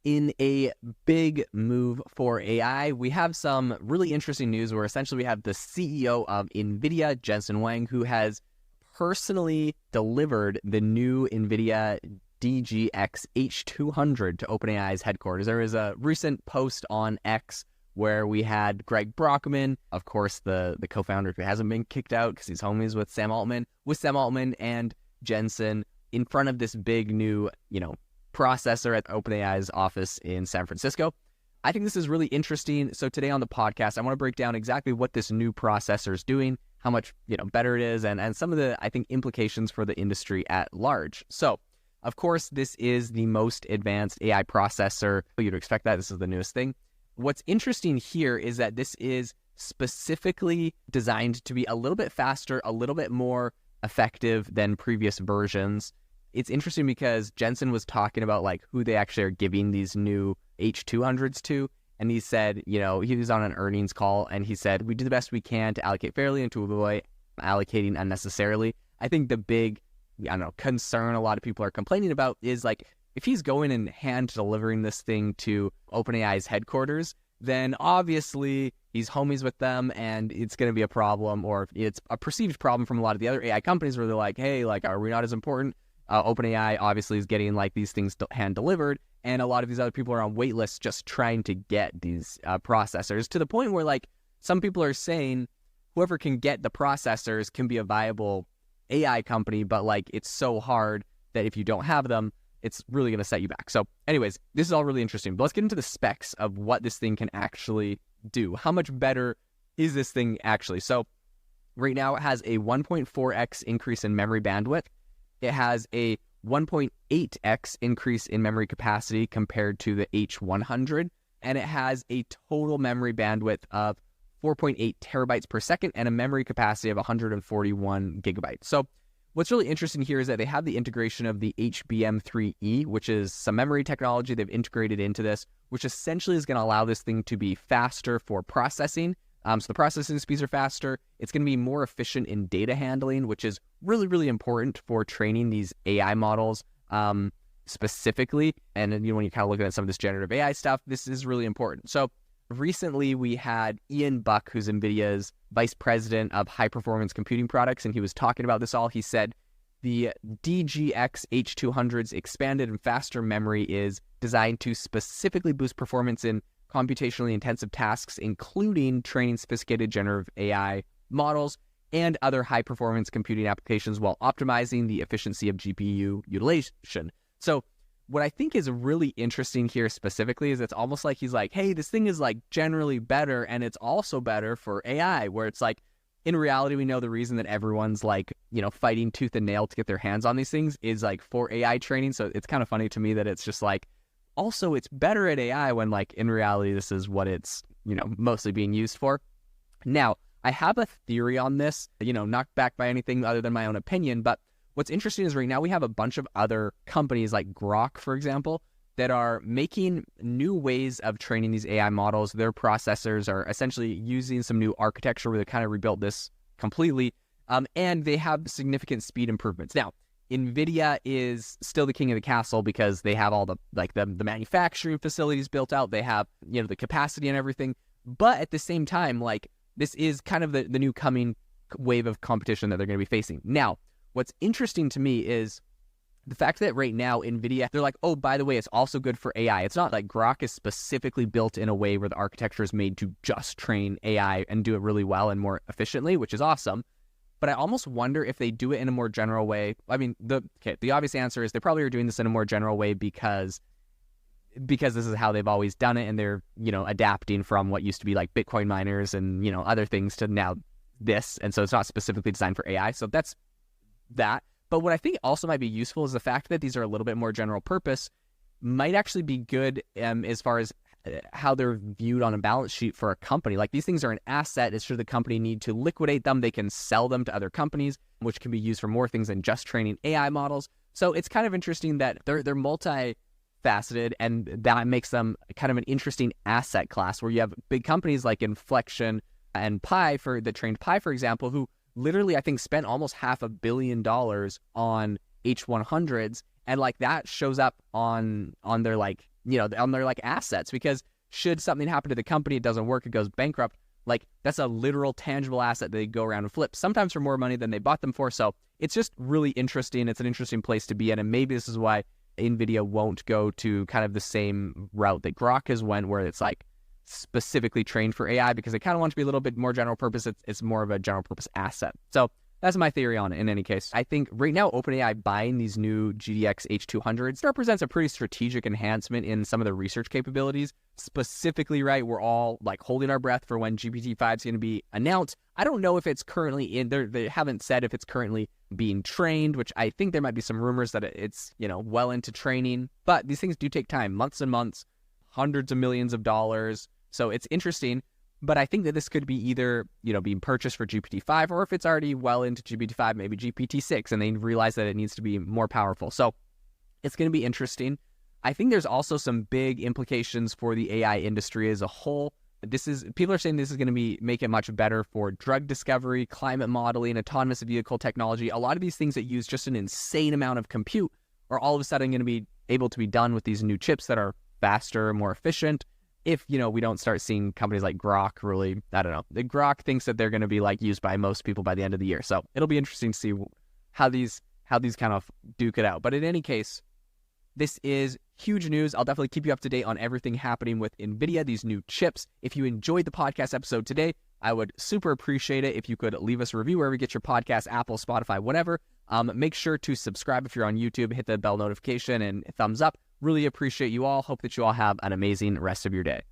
In a big move for AI, we have some really interesting news where essentially we have the CEO of Nvidia, Jensen Huang, who has personally delivered the new Nvidia DGX H200 to OpenAI's headquarters. There was a recent post on X where we had Greg Brockman, of course, the co-founder who hasn't been kicked out because he's homies with Sam Altman and Jensen in front of this big new, processor at OpenAI's office in San Francisco. I think this is really interesting. So today on the podcast, I want to break down exactly what this new processor is doing, how much better it is, and some of the, I think, implications for the industry at large. So, of course, this is the most advanced AI processor. You'd expect that. This is the newest thing. What's interesting here is that this is specifically designed to be a little bit faster, a little bit more effective than previous versions. It's interesting because Jensen was talking about who they actually are giving these new H200s to. And he said, he was on an earnings call and he said, we do the best we can to allocate fairly and to avoid allocating unnecessarily. I think the big, concern a lot of people are complaining about is if he's going and hand delivering this thing to OpenAI's headquarters, then obviously he's homies with them and it's going to be a problem, or it's a perceived problem from a lot of the other AI companies where they're like, hey, are we not as important? OpenAI obviously is getting these things hand delivered, and a lot of these other people are on wait lists just trying to get these processors, to the point where some people are saying whoever can get the processors can be a viable AI company, but it's so hard that if you don't have them, it's really going to set you back. So anyways, this is all really interesting, but let's get into the specs of what this thing can actually do. How much better is this thing actually? So right now it has a 1.4x increase in memory bandwidth. It has a 1.8x increase in memory capacity compared to the H100, and it has a total memory bandwidth of 4.8 terabytes per second and a memory capacity of 141 gigabytes. So what's really interesting here is that they have the integration of the HBM3E, which is some memory technology they've integrated into this, which essentially is going to allow this thing to be faster for processing. So the processing speeds are faster. It's going to be more efficient in data handling, which is really, really important for training these AI models specifically. And when you're kind of looking at some of this generative AI stuff, this is really important. So recently we had Ian Buck, who's NVIDIA's vice president of high performance computing products, and he was talking about this all. He said the DGX H200's expanded and faster memory is designed to specifically boost performance in computationally intensive tasks, including training sophisticated generative AI models and other high-performance computing applications while optimizing the efficiency of GPU utilization. So what I think is really interesting here specifically is it's almost like he's like, hey, this thing is generally better, and it's also better for AI, where it's in reality, we know the reason that everyone's fighting tooth and nail to get their hands on these things is for AI training. So it's kind of funny to me that it's just also, it's better at AI when, in reality, this is what it's, mostly being used for. Now, I have a theory on this, not backed by anything other than my own opinion, but what's interesting is right now we have a bunch of other companies like Grok, for example, that are making new ways of training these AI models. Their processors are essentially using some new architecture where they kind of rebuilt this completely, and they have significant speed improvements. Now, Nvidia is still the king of the castle because they have all the the manufacturing facilities built out. They have the capacity and everything. But at the same time, this is kind of the new coming wave of competition that they're going to be facing. Now, what's interesting to me is the fact that right now Nvidia, they're oh, by the way, it's also good for AI. It's not Grok is specifically built in a way where the architecture is made to just train AI and do it really well and more efficiently, which is awesome. But I almost wonder if they do it in a more general way. I mean, the obvious answer is they probably are doing this in a more general way because this is how they've always done it, and they're, adapting from what used to be Bitcoin miners and, other things to now this. And so it's not specifically designed for AI. So that's that. But what I think also might be useful is the fact that these are a little bit more general purpose might actually be good as far as how they're viewed on a balance sheet for a company. These things are an asset. It's should the company need to liquidate them, they can sell them to other companies, which can be used for more things than just training AI models. So it's kind of interesting that they're multifaceted, and that makes them kind of an interesting asset class where you have big companies like Inflection and Pi that trained Pi, for example, who literally I think spent almost $500 million on H100s, and that shows up on their on their like assets, because should something happen to the company, it doesn't work, it goes bankrupt, like that's a literal tangible asset they go around and flip, sometimes for more money than they bought them for. So it's just really interesting. It's an interesting place to be in. And maybe this is why Nvidia won't go to kind of the same route that Grok has went, where it's like specifically trained for AI, because they kind of want to be a little bit more general purpose. It's more of a general purpose asset. So that's my theory on it. In any case, I think right now OpenAI buying these new GDX H200s represents a pretty strategic enhancement in some of the research capabilities. Specifically, right, we're all like holding our breath for when GPT-5 is going to be announced. I don't know if it's currently in there. They haven't said if it's currently being trained, which I think there might be some rumors that it's, well into training. But these things do take time, months and months, hundreds of millions of dollars. So it's interesting. But I think that this could be either, being purchased for GPT-5, or if it's already well into GPT-5, maybe GPT-6, and they realize that it needs to be more powerful. So it's going to be interesting. I think there's also some big implications for the AI industry as a whole. People are saying this is going to make it much better for drug discovery, climate modeling, autonomous vehicle technology. A lot of these things that use just an insane amount of compute are all of a sudden going to be able to be done with these new chips that are faster, more efficient. If, we don't start seeing companies like Grok really, I don't know. The Grok thinks that they're going to be like used by most people by the end of the year. So it'll be interesting to see how these kind of duke it out. But in any case, this is huge news. I'll definitely keep you up to date on everything happening with Nvidia, these new chips. If you enjoyed the podcast episode today, I would super appreciate it if you could leave us a review wherever you get your podcast, Apple, Spotify, whatever. Make sure to subscribe if you're on YouTube, hit the bell notification and thumbs up. Really appreciate you all. Hope that you all have an amazing rest of your day.